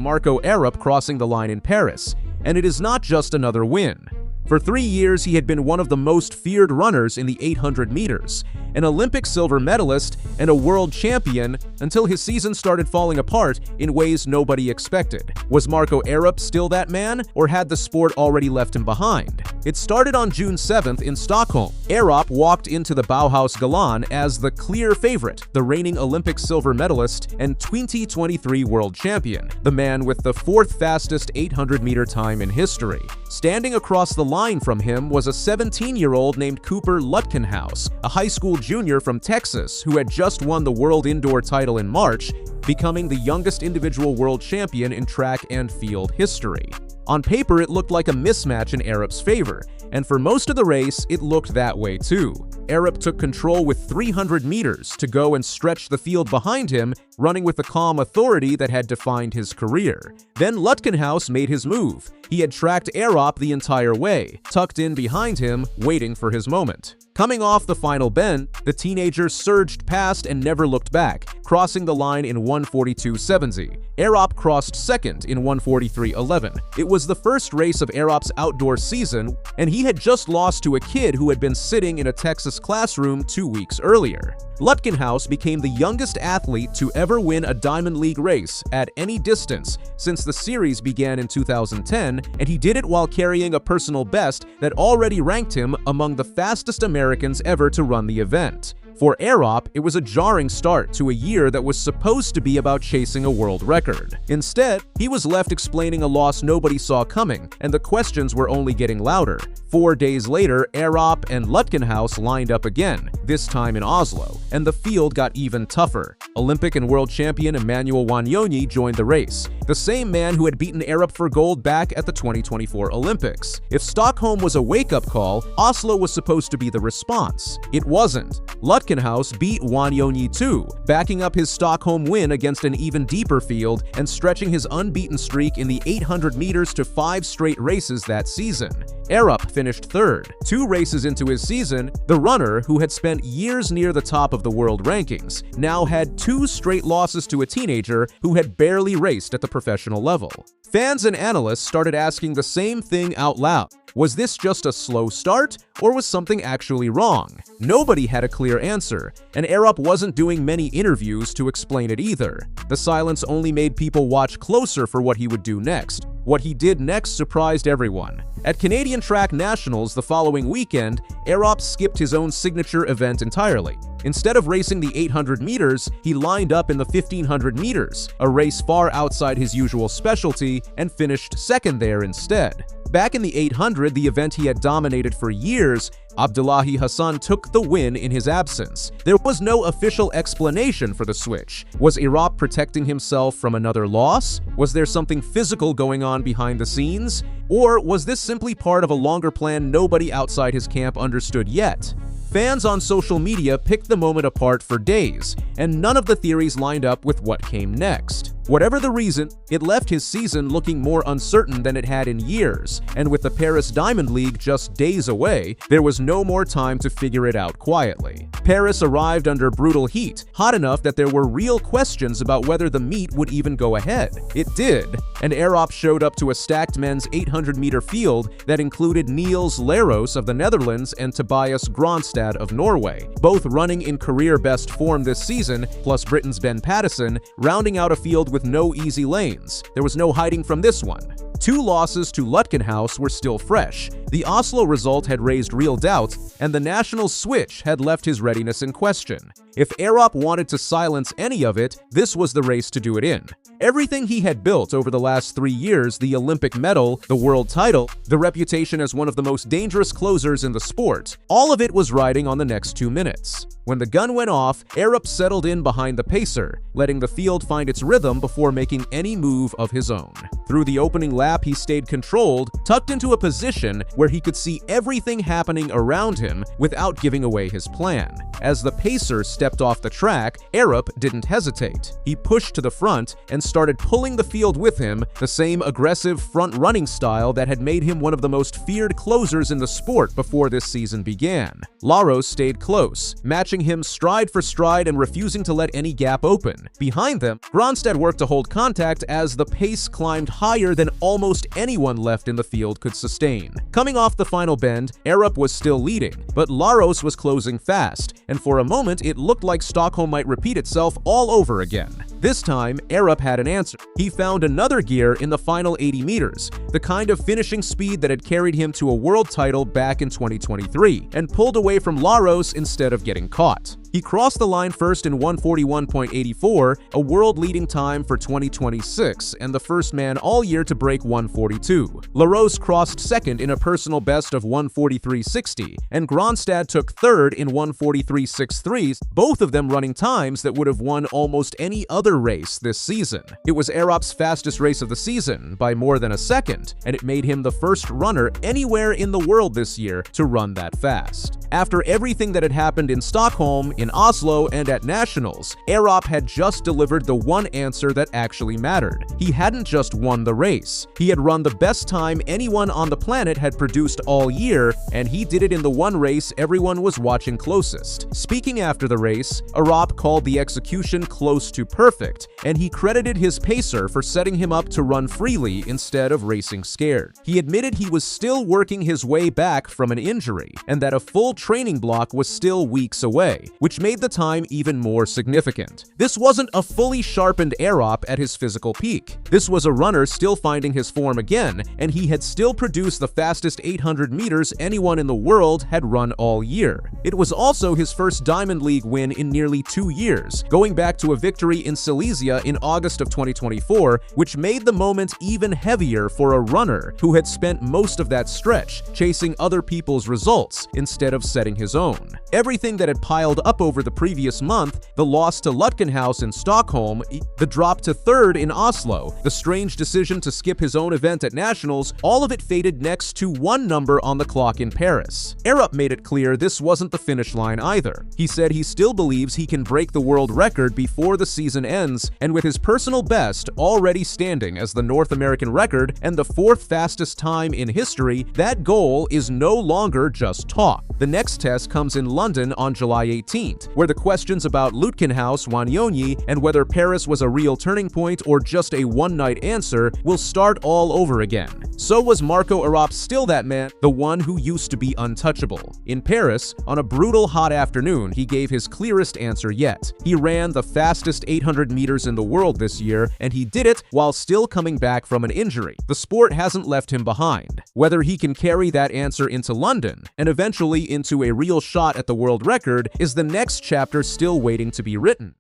Marco Arop crossing the line in Paris, and it is not just another win. For 3 years, he had been one of the most feared runners in the 800 meters, an Olympic silver medalist and a world champion until his season started falling apart in ways nobody expected. Was Marco Arop still that man, or had the sport already left him behind? It started on June 7th in Stockholm. Arop walked into the Bauhaus Galan as the clear favorite, the reigning Olympic silver medalist and 2023 world champion, the man with the 4th fastest 800-meter time in history. Standing across the line from him was a 17-year-old named Cooper Lutkenhaus, a high school junior from Texas who had just won the world indoor title in March, becoming the youngest individual world champion in track and field history. On paper, it looked like a mismatch in Arop's favor, and for most of the race, it looked that way too. Arop took control with 300 meters to go and stretch the field behind him, running with the calm authority that had defined his career. Then Lutkenhaus made his move. He had tracked Arop the entire way, tucked in behind him, waiting for his moment. Coming off the final bend, the teenager surged past and never looked back, crossing the line in 1:42.70. Arop crossed second in 1:43.11. It was the first race of Arop's outdoor season, and he had just lost to a kid who had been sitting in a Texas classroom 2 weeks earlier. Lutkenhaus became the youngest athlete to ever win a Diamond League race at any distance since the series began in 2010, and he did it while carrying a personal best that already ranked him among the fastest Americans ever to run the event. For Arop, it was a jarring start to a year that was supposed to be about chasing a world record. Instead, he was left explaining a loss nobody saw coming, and the questions were only getting louder. 4 days later, Arop and Lutkenhaus lined up again, this time in Oslo, and the field got even tougher. Olympic and world champion Emmanuel Wanyonyi joined the race, the same man who had beaten Arop for gold back at the 2024 Olympics. If Stockholm was a wake-up call, Oslo was supposed to be the response. It wasn't. Lutkenhaus beat Wanyonyi too, backing up his Stockholm win against an even deeper field and stretching his unbeaten streak in the 800 meters to 5 straight races that season. Arop finished third. 2 races into his season, the runner, who had spent years near the top of the world rankings, now had 2 straight losses to a teenager who had barely raced at the professional level. Fans and analysts started asking the same thing out loud. Was this just a slow start, or was something actually wrong? Nobody had a clear answer, and Arop wasn't doing many interviews to explain it either. The silence only made people watch closer for what he would do next. What he did next surprised everyone. At Canadian Track Nationals the following weekend, Arop skipped his own signature event entirely. Instead of racing the 800 meters, he lined up in the 1500 meters, a race far outside his usual specialty, and finished second there instead. Back in the 800, the event he had dominated for years, Abdullahi Hassan took the win in his absence. There was no official explanation for the switch. Was Arop protecting himself from another loss? Was there something physical going on behind the scenes? Or was this simply part of a longer plan nobody outside his camp understood yet? Fans on social media picked the moment apart for days, and none of the theories lined up with what came next. Whatever the reason, it left his season looking more uncertain than it had in years, and with the Paris Diamond League just days away, there was no more time to figure it out quietly. Paris arrived under brutal heat, hot enough that there were real questions about whether the meet would even go ahead. It did, and Arop showed up to a stacked men's 800-meter field that included Niels Leros of the Netherlands and Tobias Gronstad of Norway, both running in career-best form this season, plus Britain's Ben Pattison, rounding out a field with no easy lanes. There was no hiding from this one. 2 losses to Lutkenhaus were still fresh. The Oslo result had raised real doubts, and the national switch had left his readiness in question. If Arop wanted to silence any of it, this was the race to do it in. Everything he had built over the last 3 years, the Olympic medal, the world title, the reputation as one of the most dangerous closers in the sport, all of it was riding on the next 2 minutes. When the gun went off, Arop settled in behind the pacer, letting the field find its rhythm before making any move of his own. Through the opening lap, he stayed controlled, tucked into a position where he could see everything happening around him without giving away his plan. As the pacer stepped stepped off the track, Arop didn't hesitate. He pushed to the front and started pulling the field with him, the same aggressive front-running style that had made him one of the most feared closers in the sport before this season began. Laros stayed close, matching him stride for stride and refusing to let any gap open. Behind them, Gronstad worked to hold contact as the pace climbed higher than almost anyone left in the field could sustain. Coming off the final bend, Arop was still leading, but Laros was closing fast, and for a moment it looked like Stockholm might repeat itself all over again. This time, Arop had an answer. He found another gear in the final 80 meters, the kind of finishing speed that had carried him to a world title back in 2023, and pulled away from Laros instead of getting caught. He crossed the line first in 1:41.84, a world-leading time for 2026, and the first man all year to break 1:42. Laros crossed second in a personal best of 1:43.60, and Gronstad took third in 1:43.63, both of them running times that would have won almost any other race this season. It was Arop's fastest race of the season by more than a second, and it made him the first runner anywhere in the world this year to run that fast. After everything that had happened in Stockholm, in Oslo, and at Nationals, Arop had just delivered the one answer that actually mattered. He hadn't just won the race. He had run the best time anyone on the planet had produced all year, and he did it in the one race everyone was watching closest. Speaking after the race, Arop called the execution close to perfect, and he credited his pacer for setting him up to run freely instead of racing scared. He admitted he was still working his way back from an injury, and that a full training block was still weeks away, which made the time even more significant. This wasn't a fully sharpened Arop at his physical peak. This was a runner still finding his form again, and he had still produced the fastest 800 meters anyone in the world had run all year. It was also his first Diamond League win in nearly 2 years, going back to a victory in Silesia in August of 2024, which made the moment even heavier for a runner who had spent most of that stretch chasing other people's results instead of setting his own. Everything that had piled up over the previous month, the loss to Lutkenhaus in Stockholm, the drop to third in Oslo, the strange decision to skip his own event at Nationals, all of it faded next to one number on the clock in Paris. Arop made it clear this wasn't the finish line either. He said he still believes he can break the world record before the season ends, and with his personal best already standing as the North American record and the 4th fastest time in history, that goal is no longer just talk. The next test comes in London on July 18th, where the questions about Lutkenhaus, Wanyonyi, and whether Paris was a real turning point or just a one-night answer will start all over again. So was Marco Arop still that man, the one who used to be untouchable? In Paris, on a brutal hot afternoon, he gave his clearest answer yet. He ran the fastest 800 meters in the world this year, and he did it while still coming back from an injury. The sport hasn't left him behind. Whether he can carry that answer into London, and eventually into a real shot at the world record, is the next chapter still waiting to be written.